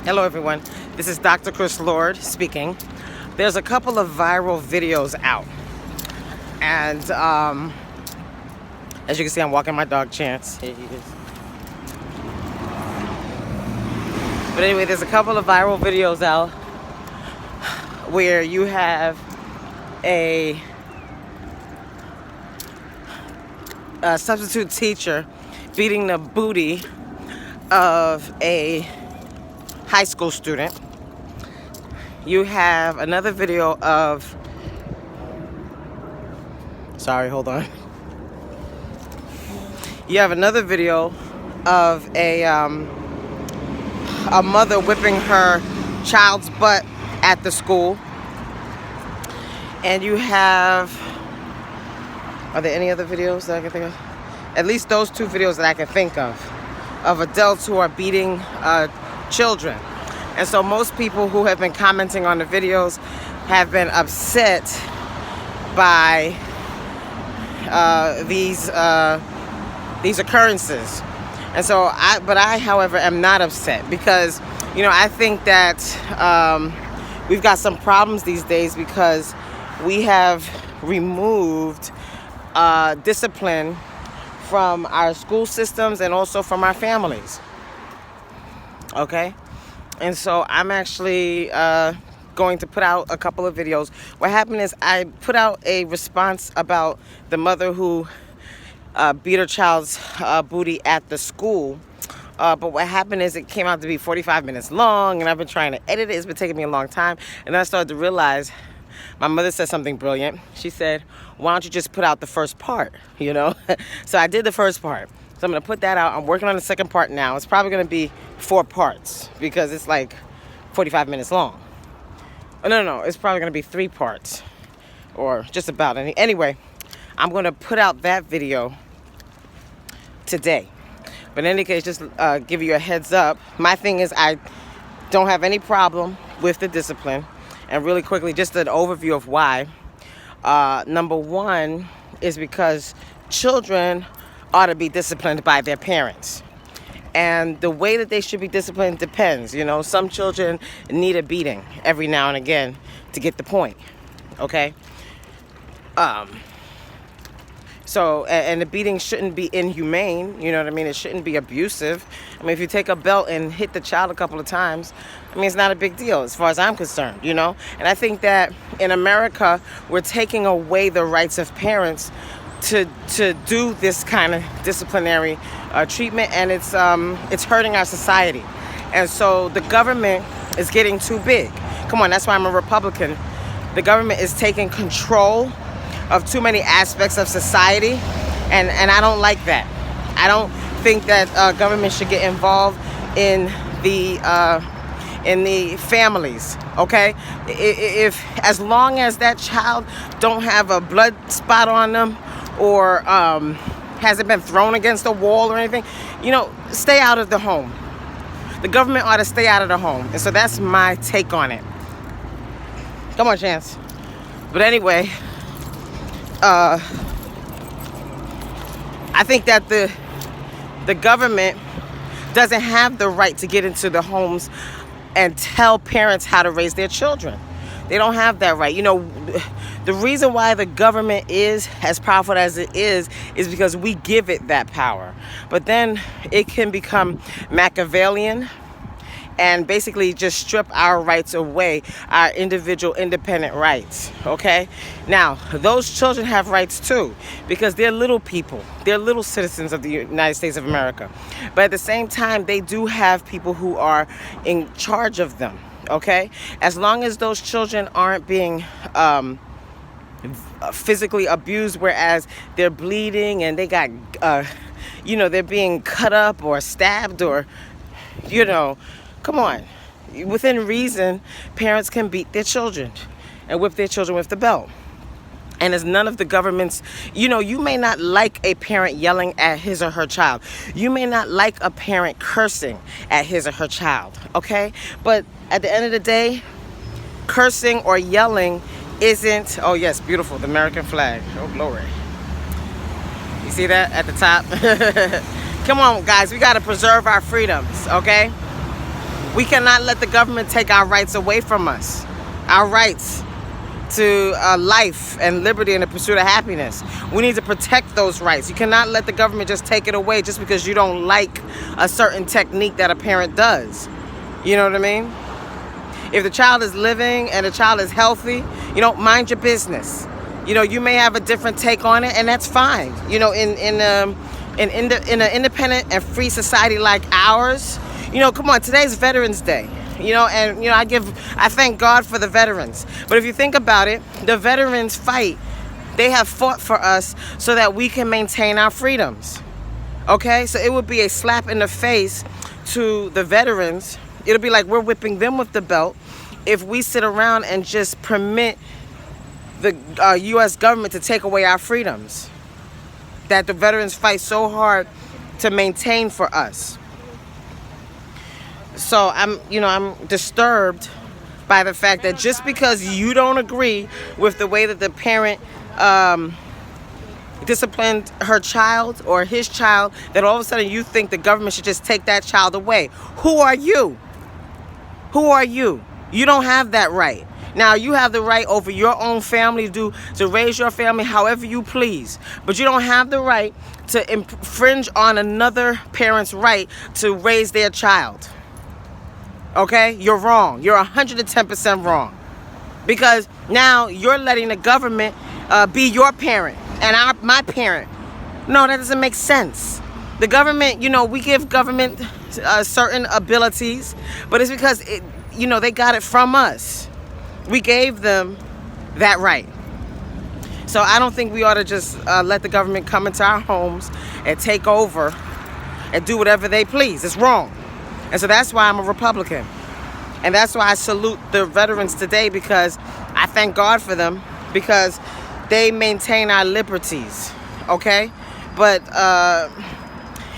Hello everyone, this is Dr. Chris Lord speaking. There's a couple of viral videos out, and as you can see, I'm walking my dog Chance. Here he is. But anyway, there's a couple of viral videos out where you have a substitute teacher beating the booty of a high school student. You have another video of, sorry, hold on. You have another video of a mother whipping her child's butt at the school. And you have, are there any other videos that I can think of? At least those two videos that I can think of adults who are beating children. And so most people who have been commenting on the videos have been upset by these occurrences. And so I, however, am not upset because, I think that we've got some problems these days because we have removed discipline from our school systems and also from our families. Okay? And so I'm actually going to put out a couple of videos. What happened is I put out a response about the mother who beat her child's booty at the school. But what happened is it came out to be 45 minutes long, and I've been trying to edit it. It's been taking me a long time. And then I started to realize my mother said something brilliant. She said, why don't you just put out the first part, So I did the first part. So I'm going to put that out. I'm working on the second part now. It's probably going to be 4 parts because it's like 45 minutes long. Oh, no. It's probably going to be 3 parts or just about. Anyway, I'm going to put out that video today. But in any case, just give you a heads up. My thing is I don't have any problem with the discipline. And really quickly, just an overview of why. Number one is because children ought to be disciplined by their parents. And the way that they should be disciplined depends. Some children need a beating every now and again to get the point. Okay? So, and the beating shouldn't be inhumane, you know what I mean? It shouldn't be abusive. I mean, if you take a belt and hit the child a couple of times, it's not a big deal as far as I'm concerned, And I think that in America, we're taking away the rights of parents to do this kind of disciplinary treatment, and it's hurting our society. And so the government is getting too big. Come on, that's why I'm a Republican. The government is taking control of too many aspects of society, and I don't like that. I don't think that government should get involved in the families. Okay, if as long as that child don't have a blood spot on them or hasn't been thrown against a wall or anything, stay out of the home. The government ought to stay out of the home, and so that's my take on it. Come on, Chance. But anyway. I think that the government doesn't have the right to get into the homes and tell parents how to raise their children. They don't have that right. The reason why the government is as powerful as it is because we give it that power. But then it can become Machiavellian and basically just strip our rights away, our individual independent rights, okay? Now, those children have rights too, because they're little people. They're little citizens of the United States of America. But at the same time, they do have people who are in charge of them, okay? As long as those children aren't being physically abused, whereas they're bleeding and they got, they're being cut up or stabbed or, come on. Within reason, parents can beat their children and whip their children with the belt. And it's none of the government's, you may not like a parent yelling at his or her child. You may not like a parent cursing at his or her child, okay? But at the end of the day, cursing or yelling isn't, oh yes, beautiful, the American flag. Oh, glory. You see that at the top? Come on, guys, we got to preserve our freedoms, okay? We cannot let the government take our rights away from us. Our rights to life and liberty and the pursuit of happiness. We need to protect those rights. You cannot let the government just take it away just because you don't like a certain technique that a parent does. You know what I mean? If the child is living and the child is healthy, mind your business. You may have a different take on it, and that's fine. In an independent and free society like ours, come on, today's Veterans Day. I thank God for the veterans. But if you think about it, the veterans fight. They have fought for us so that we can maintain our freedoms. Okay? So it would be a slap in the face to the veterans. It'll be like we're whipping them with the belt if we sit around and just permit the U.S. government to take away our freedoms that the veterans fight so hard to maintain for us. So I'm disturbed by the fact that just because you don't agree with the way that the parent disciplined her child or his child, that all of a sudden you think the government should just take that child away. Who are you? Who are you? You don't have that right. Now, you have the right over your own family to raise your family however you please. But you don't have the right to infringe on another parent's right to raise their child. Okay? You're wrong. You're 110% wrong. Because now you're letting the government be your parent and my parent. No, that doesn't make sense. The government, we give government certain abilities, but it's because, they got it from us. We gave them that right. So I don't think we ought to just let the government come into our homes and take over and do whatever they please. It's wrong. And so that's why I'm a Republican. And that's why I salute the veterans today, because I thank God for them, because they maintain our liberties. Okay? But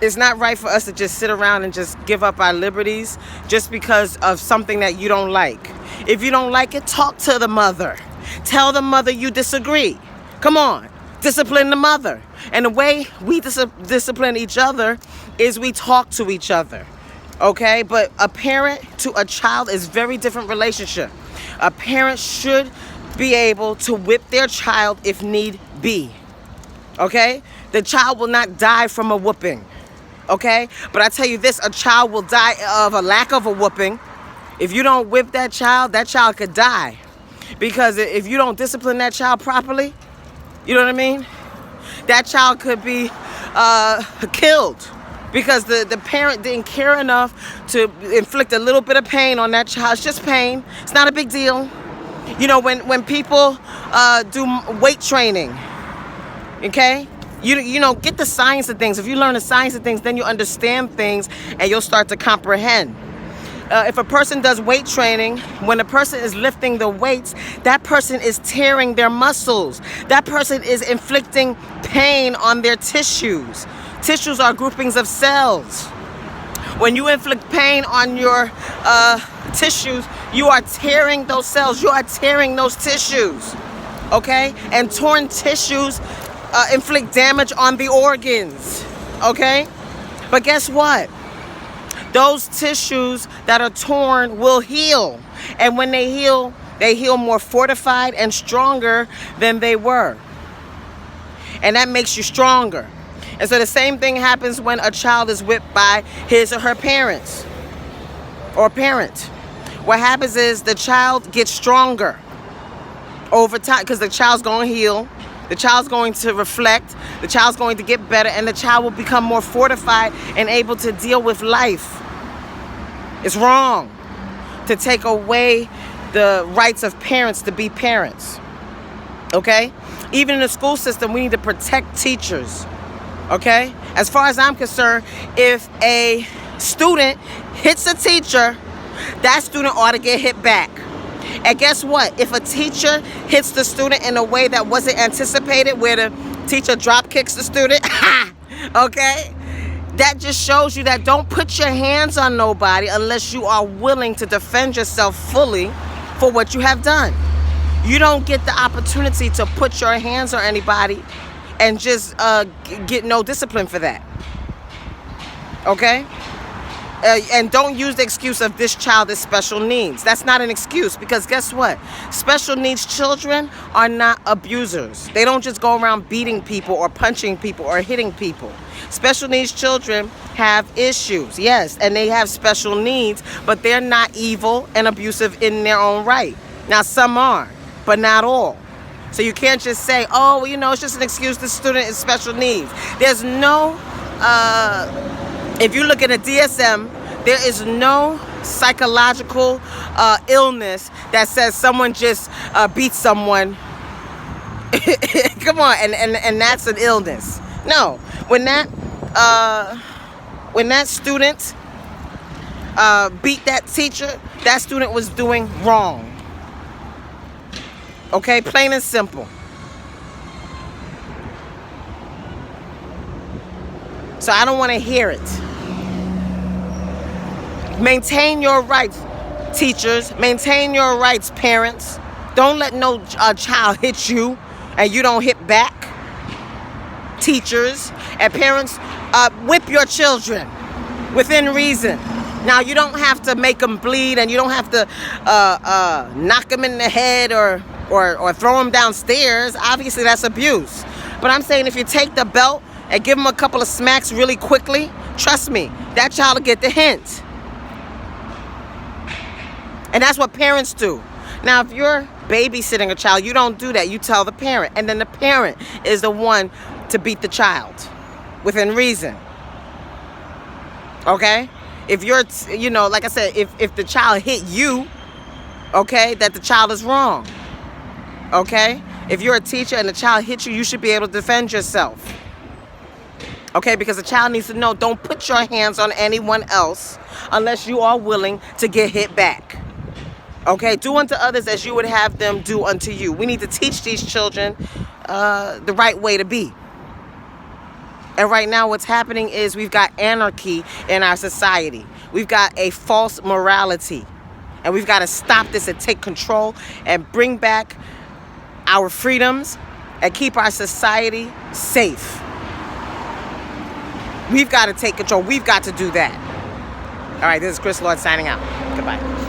it's not right for us to just sit around and just give up our liberties just because of something that you don't like. If you don't like it, talk to the mother. Tell the mother you disagree. Come on. Discipline the mother. And the way we discipline each other is we talk to each other. Okay? But a parent to a child is a very different relationship. A parent should be able to whip their child if need be. Okay? The child will not die from a whooping. Okay? But I tell you this, a child will die of a lack of a whooping. If you don't whip that child could die. Because if you don't discipline that child properly, you know what I mean? That child could be killed. Because the parent didn't care enough to inflict a little bit of pain on that child. It's just pain. It's not a big deal. When people do weight training, okay? Get the science of things. If you learn the science of things, then you understand things and you'll start to comprehend. If a person does weight training, when a person is lifting the weights, that person is tearing their muscles. That person is inflicting pain on their tissues. Tissues are groupings of cells. When you inflict pain on your tissues, you are tearing those cells. You are tearing those tissues. Okay? And torn tissues inflict damage on the organs. Okay? But guess what? Those tissues that are torn will heal. And when they heal more fortified and stronger than they were. And that makes you stronger. And so the same thing happens when a child is whipped by his or her parents or parent. What happens is the child gets stronger over time because the child's going to heal. The child's going to reflect. The child's going to get better. And the child will become more fortified and able to deal with life. It's wrong to take away the rights of parents to be parents. Okay? Even in the school system, we need to protect teachers. Okay? As far as I'm concerned, if a student hits a teacher, that student ought to get hit back. And guess what? If a teacher hits the student in a way that wasn't anticipated, where the teacher drop kicks the student, okay? That just shows you that don't put your hands on nobody unless you are willing to defend yourself fully for what you have done. You don't get the opportunity to put your hands on anybody and just get no discipline for that. Okay? And don't use the excuse of this child is special needs. That's not an excuse, because guess what? Special needs children are not abusers. They don't just go around beating people or punching people or hitting people. Special needs children have issues, yes, and they have special needs, but they're not evil and abusive in their own right. Now, some are, but not all. So you can't just say, oh, well, you know, it's just an excuse, the student is special needs. There's no, if you look at a DSM, there is no psychological illness that says someone just beats someone. Come on, and that's an illness. No, when that student beat that teacher, that student was doing wrong. Okay, plain and simple. So I don't want to hear it. Maintain your rights, teachers. Maintain your rights, parents. Don't let no child hit you and you don't hit back. Teachers and parents, whip your children within reason. Now, you don't have to make them bleed, and you don't have to knock them in the head or throw them downstairs. Obviously, that's abuse. But I'm saying if you take the belt and give them a couple of smacks really quickly, trust me, that child will get the hint. And that's what parents do. Now, if you're babysitting a child, you don't do that. You tell the parent. And then the parent is the one to beat the child within reason. Okay? If you're, you know, like I said, if the child hit you, okay, that the child is wrong. Okay? If you're a teacher and the child hits you, you should be able to defend yourself. Okay? Because the child needs to know, don't put your hands on anyone else unless you are willing to get hit back. Okay? Do unto others as you would have them do unto you. We need to teach these children the right way to be. And right now what's happening is we've got anarchy in our society. We've got a false morality. And we've got to stop this and take control and bring back our freedoms and keep our society safe. We've got to take control. We've got to do that. All right, this is Chris Lord signing out. Goodbye.